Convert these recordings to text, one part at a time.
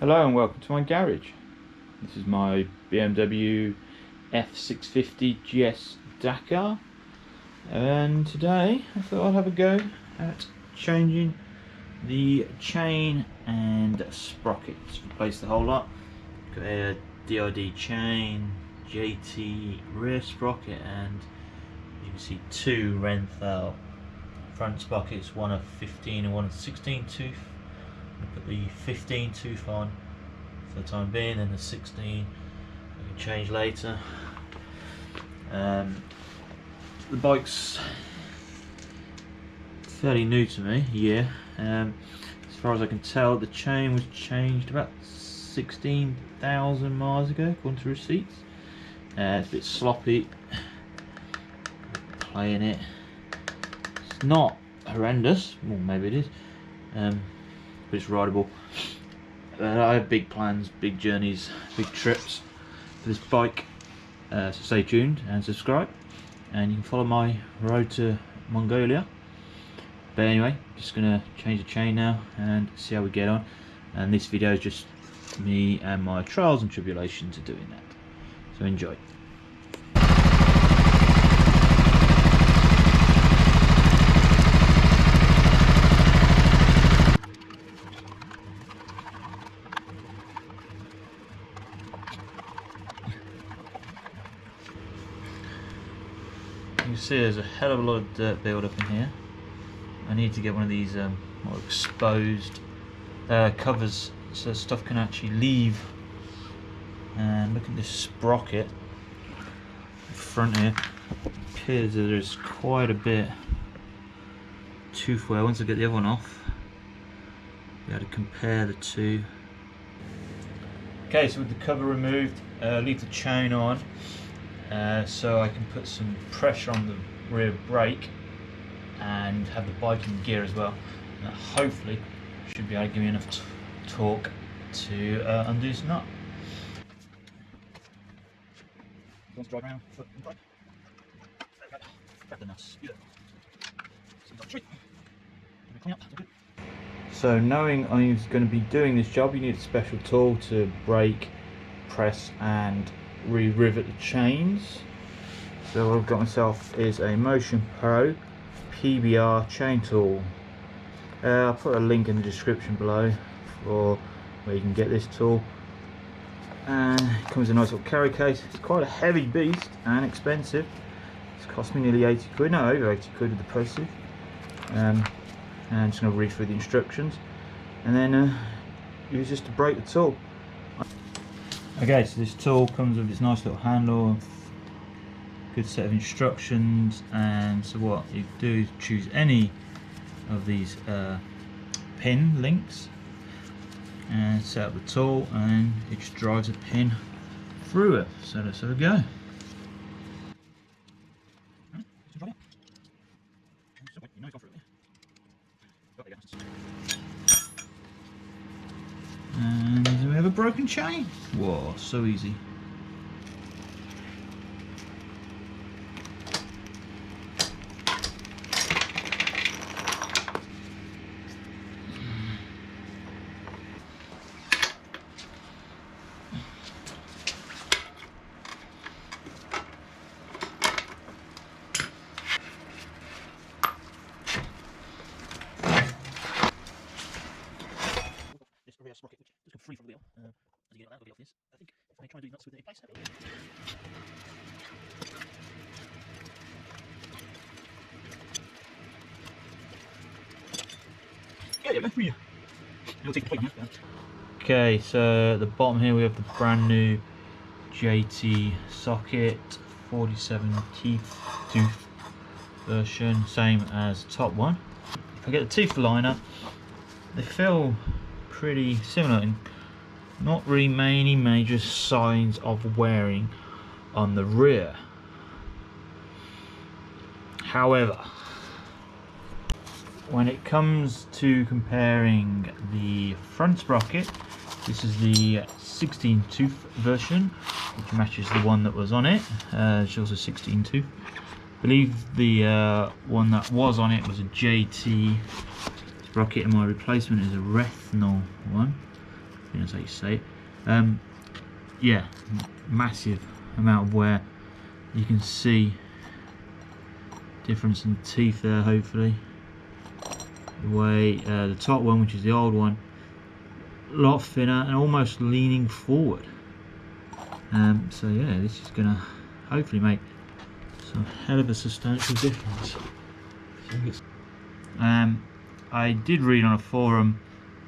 Hello and welcome to my garage. This is my BMW F650GS Dakar, and today I thought I'd have a go at changing the chain and sprockets. Replace the whole lot. Got a DID chain, JT rear sprocket, and you can see two Renthal front sprockets, one a 15 and one a 16 tooth. Put the 15 tooth on for the time being, and the 16 I can change later. The bike's fairly new to me, yeah. As far as I can tell, the chain was changed about 16,000 miles ago, according to receipts. It's a bit sloppy playing it. It's not horrendous, well maybe it is. But it's rideable. I have big plans, big journeys, big trips for this bike, so stay tuned and subscribe, and you can follow my road to Mongolia. But anyway, just gonna change the chain now and see how we get on, and this video is just me and my trials and tribulations of doing that, so enjoy. You can see there's a hell of a lot of dirt build up in here. I need to get one of these more exposed covers so stuff can actually leave. And look at this sprocket in front here. It appears that there's quite a bit tooth wear. Once I get the other one off, be able to compare the two. Okay, so with the cover removed, leave the chain on. So I can put some pressure on the rear brake and have the bike in gear as well. And that hopefully should be able to give me enough torque to undo this nut. Let's drive around, foot and brake. Grab the nuts. So knowing I'm going to be doing this job, you need a special tool to brake, press and re-rivet the chains. So what I've got myself is a Motion Pro PBR chain tool. I'll put a link in the description below for where you can get this tool, and it comes in a nice little carry case. It's quite a heavy beast and expensive. It's cost me nearly 80 quid, no, over 80 quid with the postage. And I'm just going to read through the instructions and then use this to brake the tool. Okay, so this tool comes with this nice little handle, good set of instructions, and so what you do is choose any of these pin links and set up the tool, and it just drives a pin through it. So let's have a go. And we have a broken chain. Whoa, so easy. Rear sprocket, which just come free from the wheel. As you get that, I'll get off this. I think if I try and do nuts with it in place. Okay, so at the bottom here we have the brand new JT socket, 47 teeth tooth version, same as the top one. If I get the teeth liner, they feel pretty similar, and not really many major signs of wearing on the rear. However, when it comes to comparing the front sprocket, this is the 16 tooth version, which matches the one that was on it. It's also 16 tooth. I believe the one that was on it was a JT sprocket, and my replacement is a Renthal one. think that's how you say it. Yeah, massive amount of wear. You can see difference in teeth there, hopefully. The way the top one, which is the old one, a lot thinner and almost leaning forward. So yeah, this is gonna hopefully make some hell of a substantial difference. I did read on a forum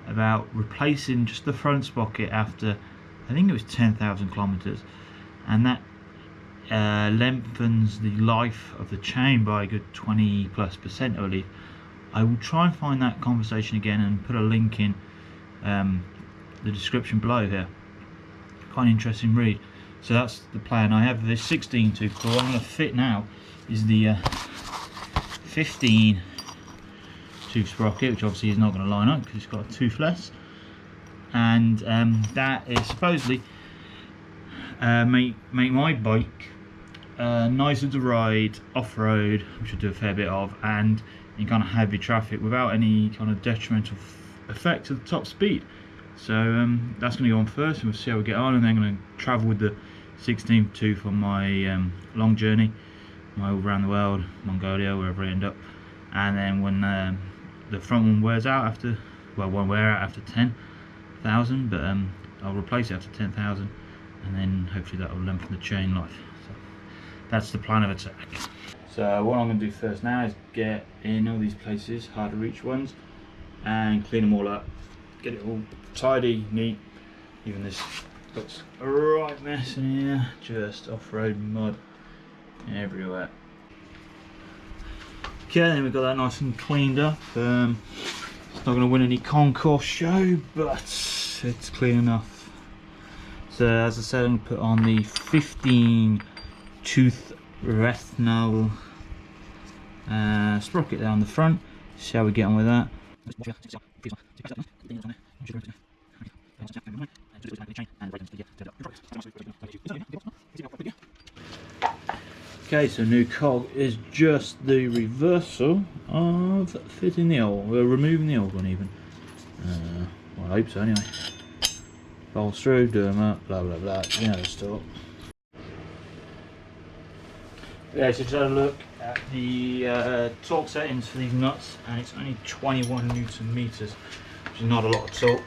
about replacing just the front sprocket after, I think it was 10,000 kilometers, and that lengthens the life of the chain by a good 20+%, I believe. I will try and find that conversation again and put a link in the description below here. Quite an interesting read. So that's the plan. I have this 16 tooth, but what I'm going to fit now is the 15 tooth sprocket, which obviously is not going to line up because it's got a tooth less, and that is supposedly make my bike nicer to ride off-road, which I do a fair bit of, and in kind of heavy traffic without any kind of detrimental effect to the top speed. So that's going to go on first, and we'll see how we get on, and then I'm going to travel with the 16th tooth on my long journey, all around the world, Mongolia, wherever I end up. And then when the front one wears out after, well, won't wear out after 10,000, but I'll replace it after 10,000, and then hopefully that will lengthen the chain life. So that's the plan of attack. So what I'm going to do first now is get in all these places, hard to reach ones, and clean them all up, get it all tidy, neat. Even this looks a right mess in here, just off-road mud everywhere. Okay, then we've got that nice and cleaned up. It's not going to win any concourse show, but it's clean enough. So as I said, I'm going to put on the 15 tooth Rethnal sprocket down the front. See how we get on with that. Okay, so new cog is just the reversal of fitting the old, removing the old one even. Well, I hope so anyway. Bolts through, do them up, blah blah blah, you know the stuff. Yeah, so just had a look at the torque settings for these nuts, and it's only 21 Newton meters, which is not a lot of torque.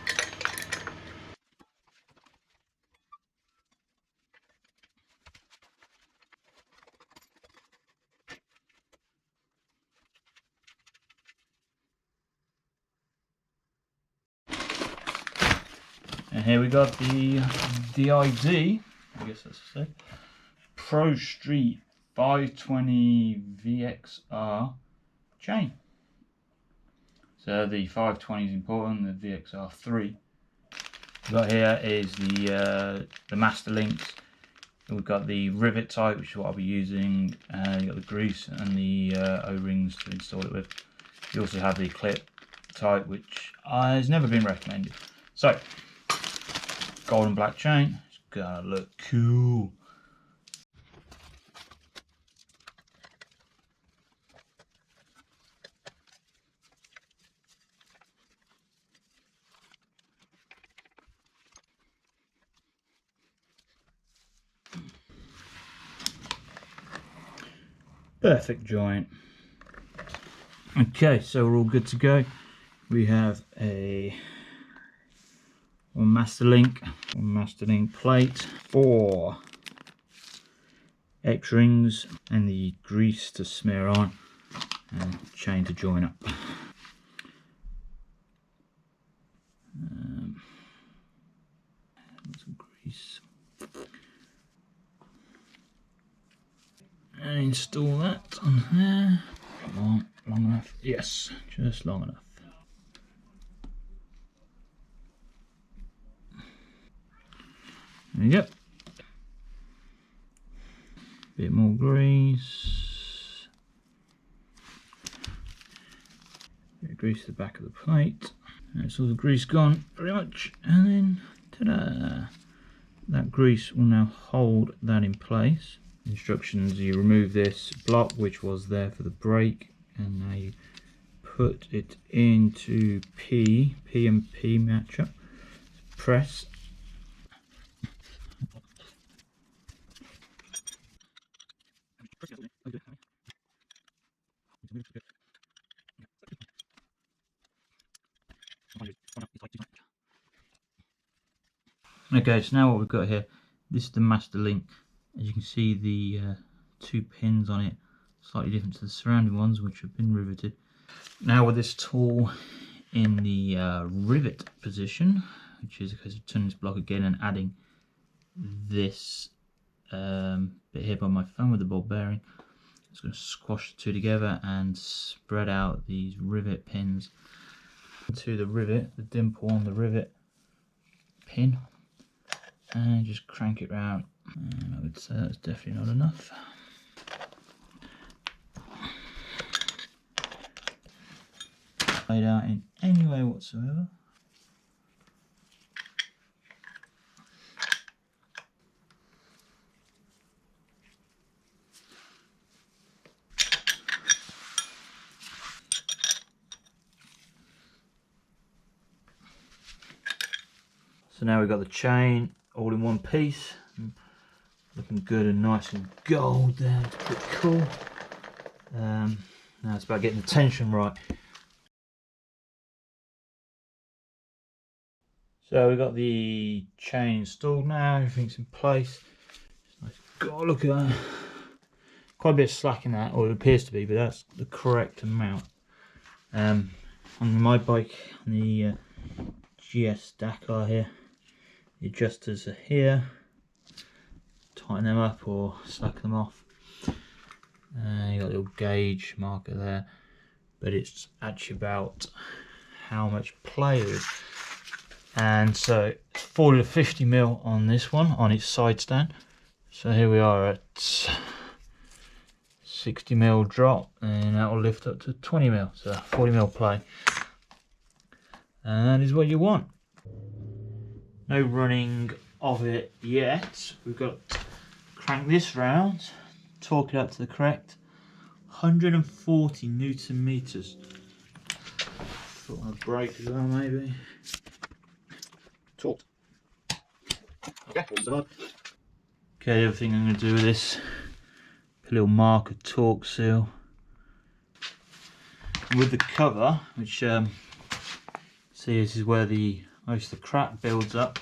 And here we got the DID, I guess that's to say, Pro Street 520 VXR chain. So the 520 is important, the VXR3. What we've got here is the master links. We've got the rivet type, which is what I'll be using. You've got the grease and the O-rings to install it with. You also have the clip type, which has never been recommended. So, gold and black chain, it's gonna look cool. Perfect joint. Okay, so we're all good to go. We have one master link plate, 4 X-rings, and the grease to smear on, and chain to join up. Some grease. And install that on there. Come on, long enough? Yes, just long enough. There you go. Bit more grease. Bit of grease to the back of the plate. That's all the grease gone, pretty much. And then, ta-da! That grease will now hold that in place. Instructions: you remove this block which was there for the brake, and now you put it into P and P matchup. press. Okay, so now what we've got here, this is the master link. As you can see, the 2 pins on it slightly different to the surrounding ones, which have been riveted. Now with this tool in the rivet position, which is a case of turning this block again and adding this bit here by my thumb with the ball bearing, it's going to squash the two together and spread out these rivet pins to the rivet, the dimple on the rivet pin, and just crank it round. And I would say that's definitely not enough. Laid out in any way whatsoever. So now we've got the chain all in one piece, looking good and nice and gold there. It's pretty cool. Now it's about getting the tension right. So we've got the chain installed now, everything's in place. God, look at that. Quite a bit of slack in that, or it appears to be, but that's the correct amount. On my bike, on the GS Dakar here, the adjusters are here. Tighten them up or slack them off. You got a little gauge marker there, but it's actually about how much play there is. And so 40 to 50 mil on this one, on its side stand. So here we are at 60 mil drop, and that will lift up to 20 mil, so 40 mil play. And that is what you want. No running of it yet. We've got to crank this round, torque it up to the correct 140 Newton meters. Foot on a brake as well, maybe. Torque. Okay, the other thing I'm going to do with this, a little marker torque seal with the cover, which see, this is where most of the crap builds up,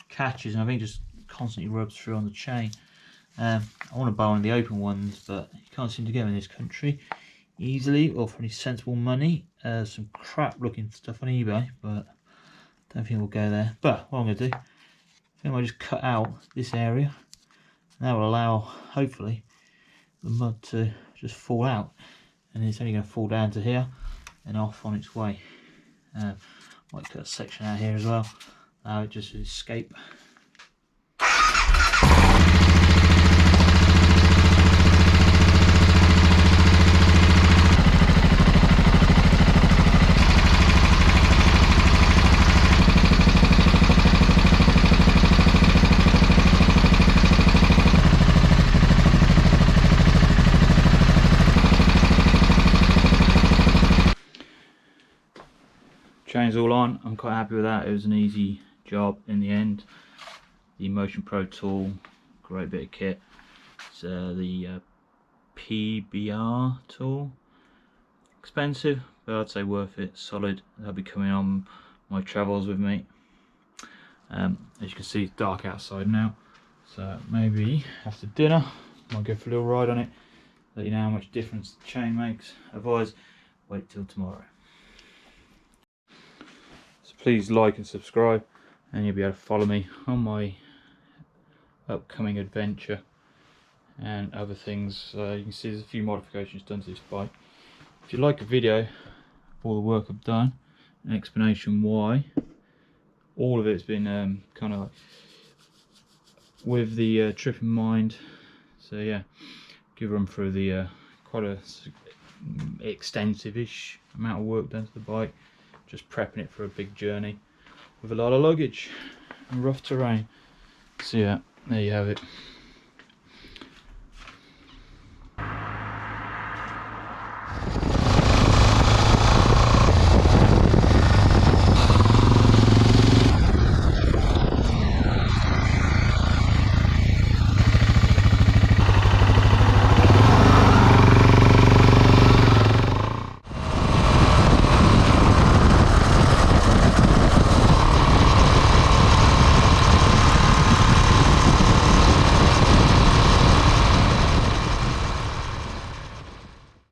catches, and I think just constantly rubs through on the chain. I want to buy one of the open ones, but you can't seem to get them in this country easily or for any sensible money. Some crap looking stuff on eBay, but don't think we'll go there. But what I'm going to do, I think I'll just cut out this area, and that will allow, hopefully, the mud to just fall out, and it's only going to fall down to here and off on its way. Might cut a section out here as well, allow it just to escape. Chain's all on. I'm quite happy with that. It was an easy job in the end. The Motion Pro tool, great bit of kit. It's the PBR tool. Expensive, but I'd say worth it. Solid. That'll be coming on my travels with me. As you can see, it's dark outside now, so maybe after dinner might go for a little ride on it, let you know how much difference the chain makes. Otherwise, wait till tomorrow. So please like and subscribe, and you'll be able to follow me on my upcoming adventure and other things. You can see there's a few modifications done to this bike. If you like a video of all the work I've done, an explanation why, all of it's been kind of like with the trip in mind. So yeah, give a run through the quite a extensive-ish amount of work done to the bike, just prepping it for a big journey with a lot of luggage and rough terrain. So yeah, there you have it.